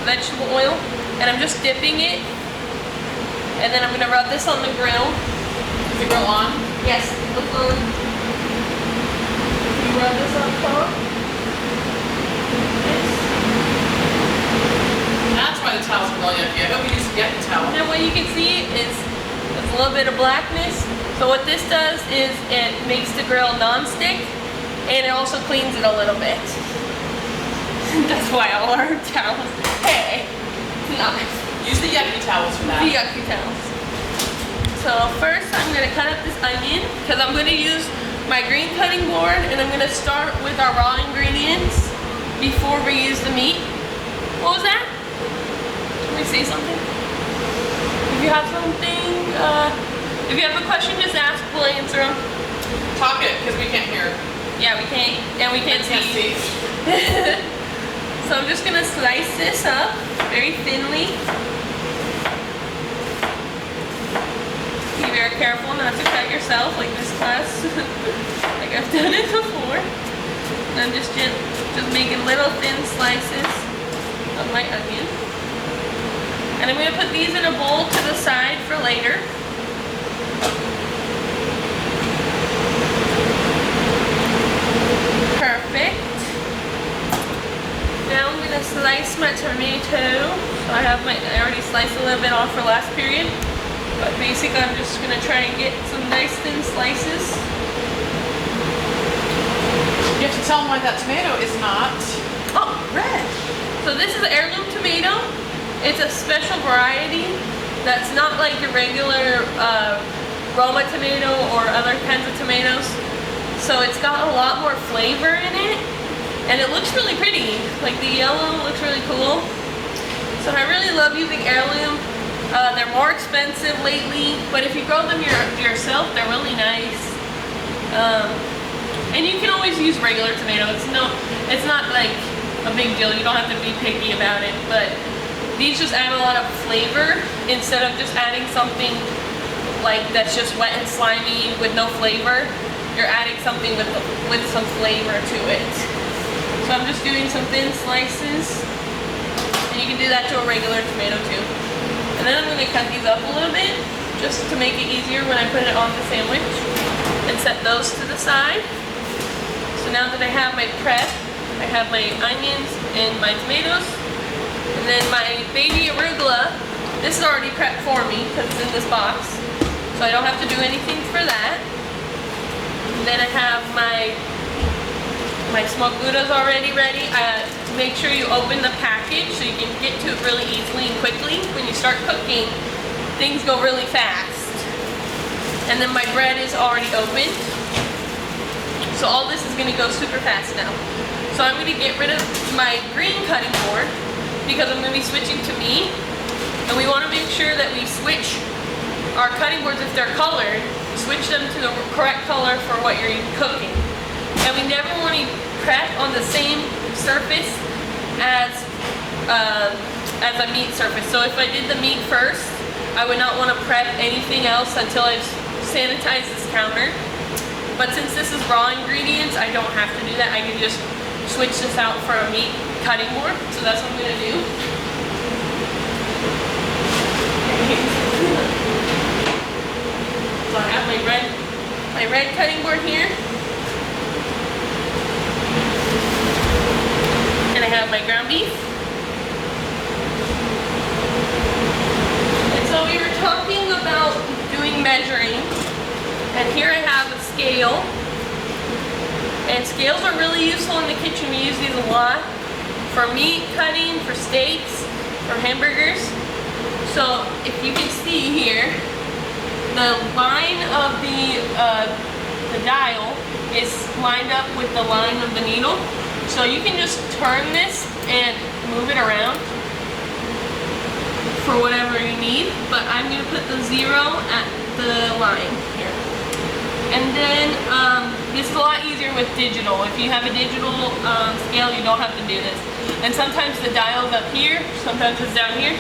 vegetable oil, and I'm just dipping it. And then I'm gonna rub this on the grill. Is the grill on? Yes, look on. You rub this on top. That's why the towels are really yucky. I hope you just get the towel. And then what you can see is there's a little bit of blackness. So what this does is it makes the grill non-stick, and it also cleans it a little bit. That's why all our towels. Hey, nice. Use the yucky towels for that. The yucky towels. So first I'm gonna cut up this onion because I'm gonna use my green cutting board, and I'm gonna start with our raw ingredients before we use the meat. What was that? Can we say something? If you have something, if you have a question, just ask. We'll answer them. Talk it, because we can't hear. Yeah, we can't, and we can't see. So I'm just gonna slice this up very thinly. Be very careful not to cut yourself like this class, like I've done it before. And I'm just making little thin slices of my onion. And I'm going to put these in a bowl to the side for later. Perfect. Now I'm going to slice my tomato. So I already sliced a little bit off for last period. But basically I'm just going to try and get some nice thin slices. You have to tell them why that tomato is not red. So this is heirloom tomato. It's a special variety that's not like your regular Roma tomato or other kinds of tomatoes. So it's got a lot more flavor in it, and it looks really pretty. Like the yellow looks really cool. So I really love using heirloom. They're more expensive lately, but if you grow them yourself, they're really nice. And you can always use regular tomatoes. It's not like a big deal. You don't have to be picky about it, but these just add a lot of flavor instead of just adding something like that's just wet and slimy with no flavor. You're adding something with some flavor to it. So I'm just doing some thin slices, and you can do that to a regular tomato too. And then I'm going to cut these up a little bit just to make it easier when I put it on the sandwich, and set those to the side. So now that I have my prep, I have my onions and my tomatoes. And then my baby arugula, this is already prepped for me because it's in this box. So I don't have to do anything for that. And then I have my smoked goudas already ready. Make sure you open the package so you can get to it really easily and quickly. When you start cooking, things go really fast. And then my bread is already open. So all this is going to go super fast now. So I'm going to get rid of my green cutting board because I'm going to be switching to meat. And we want to make sure that we switch our cutting boards, if they're colored, switch them to the correct color for what you're cooking. And we never want to prep on the same surface as a meat surface. So if I did the meat first, I would not want to prep anything else until I've sanitized this counter. But since this is raw ingredients, I don't have to do that. I can just switch this out for a meat cutting board. So that's what I'm going to do. So I have my red cutting board here. And I have my ground beef. And so we were talking about doing measuring. And here I have a scale. And scales are really useful in the kitchen. We use these a lot for meat cutting, for steaks, for hamburgers. So if you can see here, the line of the dial is lined up with the line of the needle. So you can just turn this and move it around for whatever you need. But I'm going to put the 0 at the line here. And then this is a lot easier with digital. If you have a digital scale, you don't have to do this. And sometimes the dial's up here, sometimes it's down here.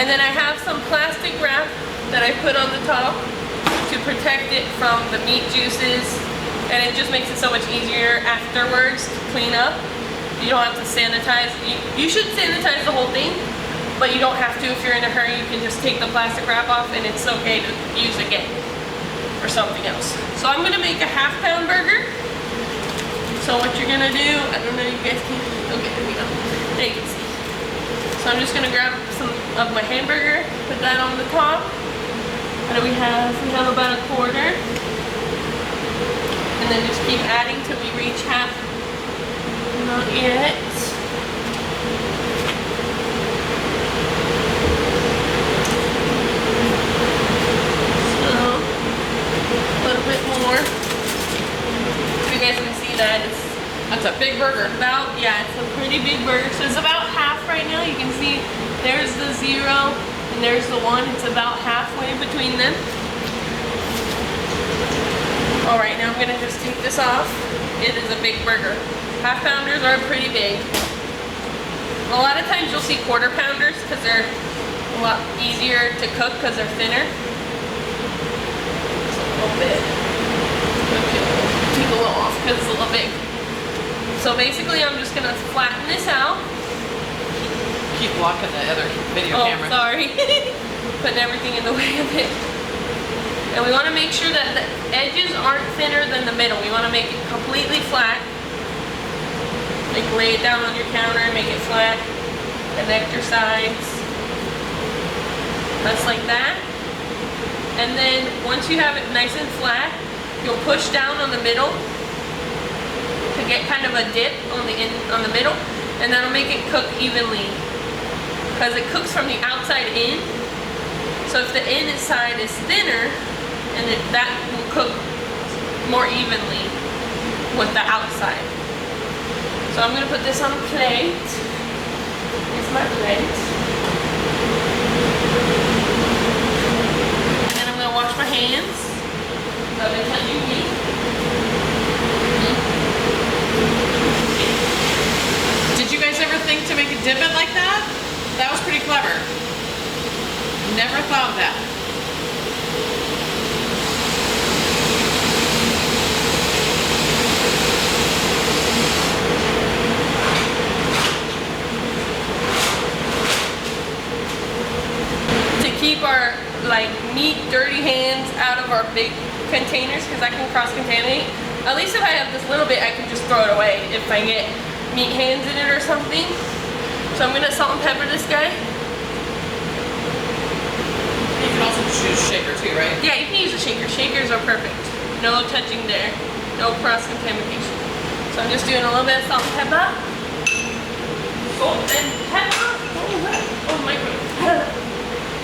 And then I have some plastic wrap that I put on the top to protect it from the meat juices. And it just makes it so much easier afterwards to clean up. You don't have to sanitize. You should sanitize the whole thing, but you don't have to if you're in a hurry. You can just take the plastic wrap off and it's okay to use again or something else. So I'm gonna make a half-pound burger. So what you're gonna do, I don't know, you guys can, okay, there we go. There you can see. So I'm just gonna grab some of my hamburger, put that on the top. What do we have? We have about a quarter. And then just keep adding till we reach half. Not yet. So, a little bit more. If you guys can see that, That's a big burger. about, yeah, it's a pretty big burger. So it's about half right now. You can see there's the 0 and there's the 1. It's about halfway between them. All right, now I'm gonna just take this off. It is a big burger. Half pounders are pretty big. A lot of times you'll see quarter pounders because they're a lot easier to cook because they're thinner. Just a little bit. Okay, take a little off because it's a little big. So basically I'm just gonna flatten this out. Keep blocking the other video camera. Sorry. Putting everything in the way of it. And we wanna make sure that the edges aren't thinner than the middle. We wanna make it completely flat. Like lay it down on your counter and make it flat. Connect your sides. Just like that. And then once you have it nice and flat, you'll push down on the middle to get kind of a dip on the middle, and that'll make it cook evenly. Because it cooks from the outside in. So if the inside is thinner, and that will cook more evenly with the outside. So I'm gonna put this on a plate. Here's my plate. And I'm gonna wash my hands. So I've been touching meat. Did you guys ever think to make a dip it like that? That was pretty clever. Never thought of that. Keep our meat dirty hands out of our big containers because that can cross-contaminate. At least if I have this little bit, I can just throw it away if I get meat hands in it or something. So I'm gonna salt and pepper this guy. You can also just use a shaker too, right? Yeah, you can use a shaker. Shakers are perfect. No touching there. No cross-contamination. So I'm just doing a little bit of salt and pepper. Salt and pepper. What was that? Oh, the microwave.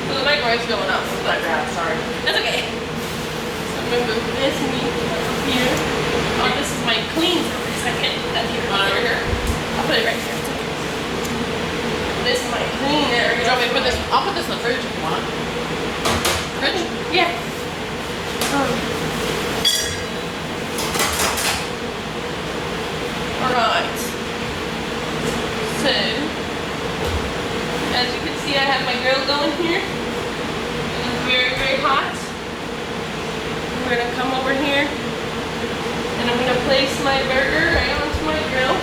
So the microwave's going off. But Sorry. that's okay. So I'm gonna move this meat over here. Oh, this is my clean surface. I can't put that here. Over here. I'll put it right here. This is my clean area. Do you want me to put this? I'll put this in the fridge if you want. Fridge? Yeah. Alright. So, as you can see, I have my grill going here. It's very, very hot. We're gonna come over here and I'm gonna place my burger right onto my grill.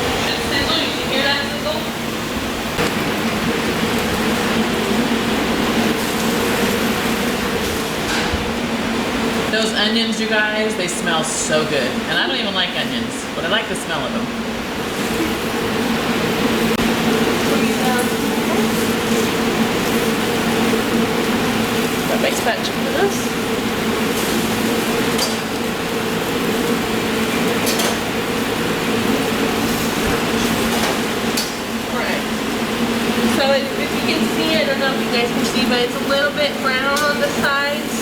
It should sizzle. You can hear that sizzle. Those onions, you guys, they smell so good. And I don't even like onions, but I like the smell of them. Got my spatula for this. Alright. So if you can see, I don't know if you guys can see, but it's a little bit brown on the sides.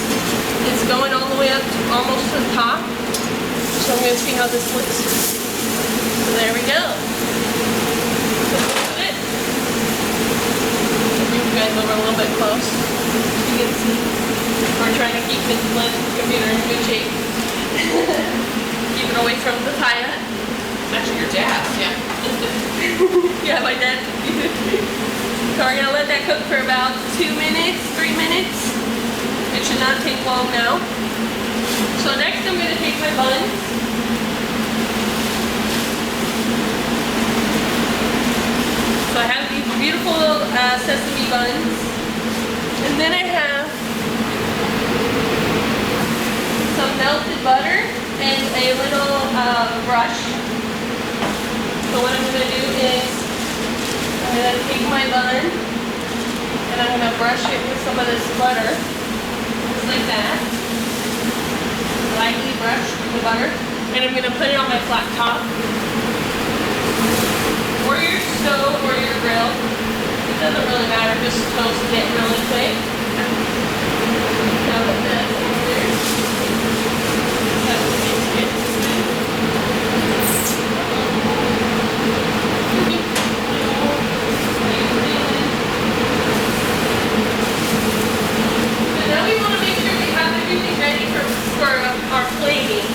It's going all the way up to almost to the top. So I'm going to see how this looks. So there we go. So look at it. I'll bring you guys over a little bit close. So you can see. We're trying to keep this computer in good shape. Keep it away from the fire. It's actually your dad's, yeah. Yeah, my dad's computer. So we're going to let that cook for about 2 minutes, 3 minutes. It should not take long now. So next I'm going to take my buns. beautiful sesame buns. And then I have some melted butter and a little brush. So what I'm going to do is I'm going to take my bun and I'm going to brush it with some of this butter, just like that. Lightly brush the butter. And I'm going to put it on my flat top. Or your stove or your grill. It doesn't really matter, just toast it really quick. Now put this in there. That's what makes it. So now we want to make sure we have everything ready for our plating.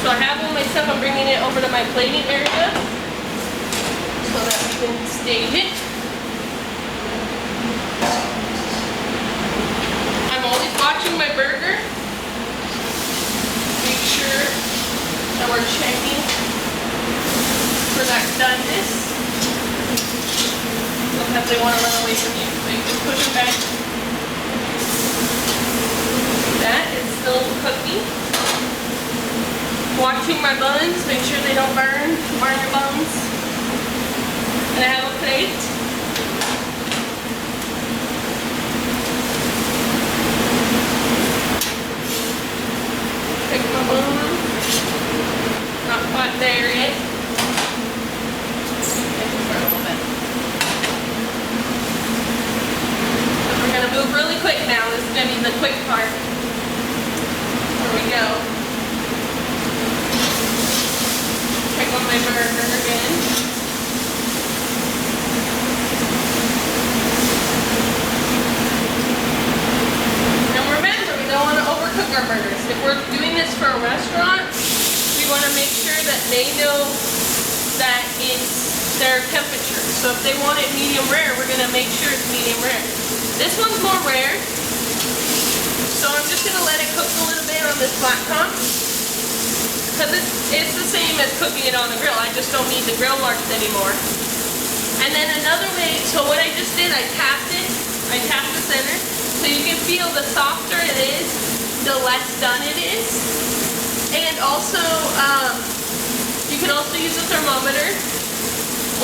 So I have all my stuff, I'm bringing it over to my plating area so that we can stage it. I'm always watching my burger. Make sure that we're checking for that doneness. Sometimes they want to run away from you, so you can push them back. That is still cooking. Watching my buns, make sure they don't burn your buns. And I have a plate. Take my bun. Not quite there yet. Make it burn a little bit. And we're gonna move really quick now. This is gonna be the quick part. There we go. Check on my burger again. And remember, we don't want to overcook our burgers. If we're doing this for a restaurant, we want to make sure that they know that it's their temperature. So if they want it medium rare, we're going to make sure it's medium rare. This one's more rare, so I'm just going to let it cook a little bit on this flat top. Because it's the same as cooking it on the grill. I just don't need the grill marks anymore. And then another way, so what I just did, I tapped it. I tapped the center. So you can feel the softer it is, the less done it is. And also, you can also use a thermometer.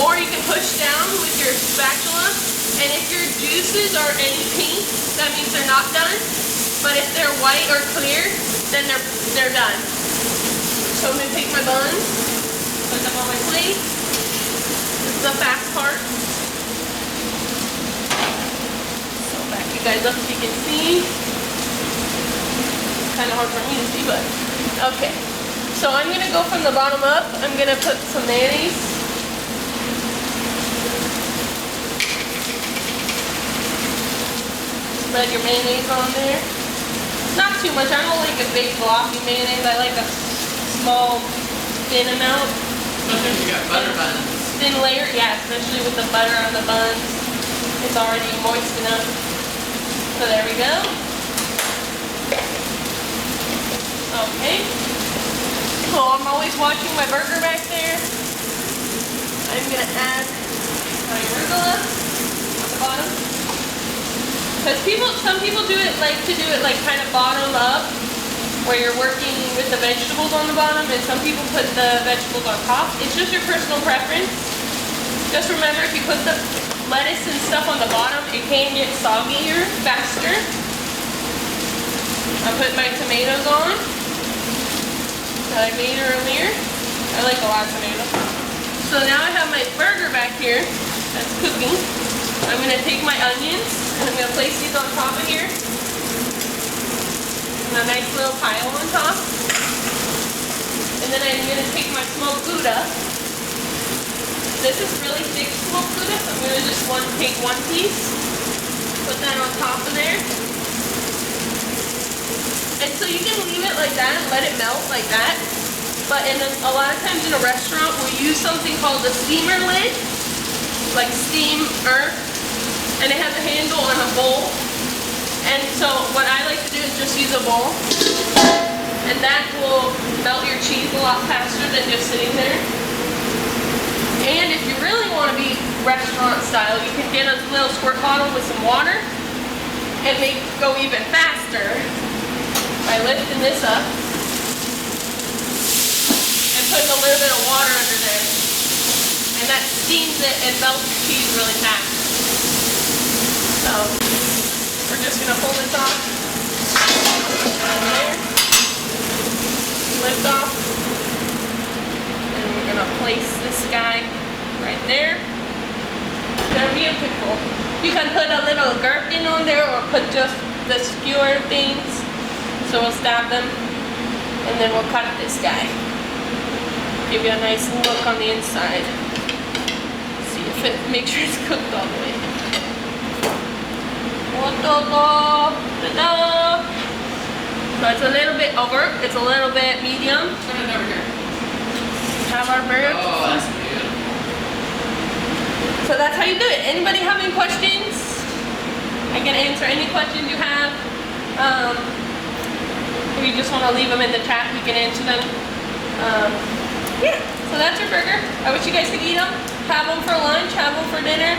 Or you can push down with your spatula. And if your juices are any pink, that means they're not done. But if they're white or clear, then they're done. So I'm going to take my buns, put them on my plate. This is the fast part. So back you guys up so you can see. It's kind of hard for me to see, but okay. So I'm going to go from the bottom up. I'm going to put some mayonnaise. Spread your mayonnaise on there. Not too much. I don't like a big gloppy mayonnaise. I like a small, thin amount. Sometimes you got butter buns. Thin layer, yeah, especially with the butter on the buns. It's already moist enough. So there we go. Okay. So I'm always watching my burger back there. I'm gonna add my arugula on the bottom. Because some people like to do it like kind of bottom up, where you're working with the vegetables on the bottom, and some people put the vegetables on top. It's just your personal preference. Just remember, if you put the lettuce and stuff on the bottom, it can get soggier faster. I put my tomatoes on that I made earlier. I like a lot of tomatoes. So now I have my burger back here that's cooking. I'm going to take my onions and I'm going to place these on top of here. A nice little pile on top. And then I'm going to take my smoked Gouda. This is really thick smoked Gouda, so I'm going to just take one piece, put that on top of there. And so you can leave it like that and let it melt like that. But a lot of times in a restaurant, we'll use something called a steamer lid, like steamer, and it has a handle on a bowl. And so what I like to do is just use a bowl, and that will melt your cheese a lot faster than just sitting there. And if you really want to be restaurant style. You can get a little squirt bottle with some water and make it go even faster by lifting this up and putting a little bit of water under there. And that steams it and melts the cheese really fast. So we're just gonna pull this off. There. Lift off. And we're gonna place this guy right there. They're beautiful. You can put a little gherkin on there or put just the skewer things. So we'll stab them and then we'll cut this guy. Give you a nice look on the inside. See if it, make sure it's cooked all the way. Ta-da! So it's a little bit over, it's a little bit medium. Turn it over here. Have our burger. Oh, that's good. So that's how you do it. Anybody have any questions? I can answer any questions you have. If you just want to leave them in the chat, we can answer them. Yeah, so that's your burger. I wish you guys could eat them. Have them for lunch, have them for dinner.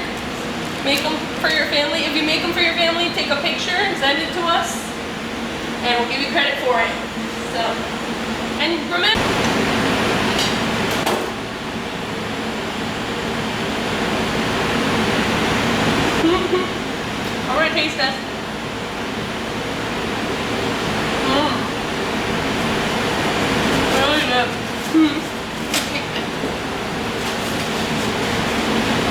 Make them for your family. If you make them for your family, take a picture and send it to us. And we'll give you credit for it. So, and remember, all right, taste test.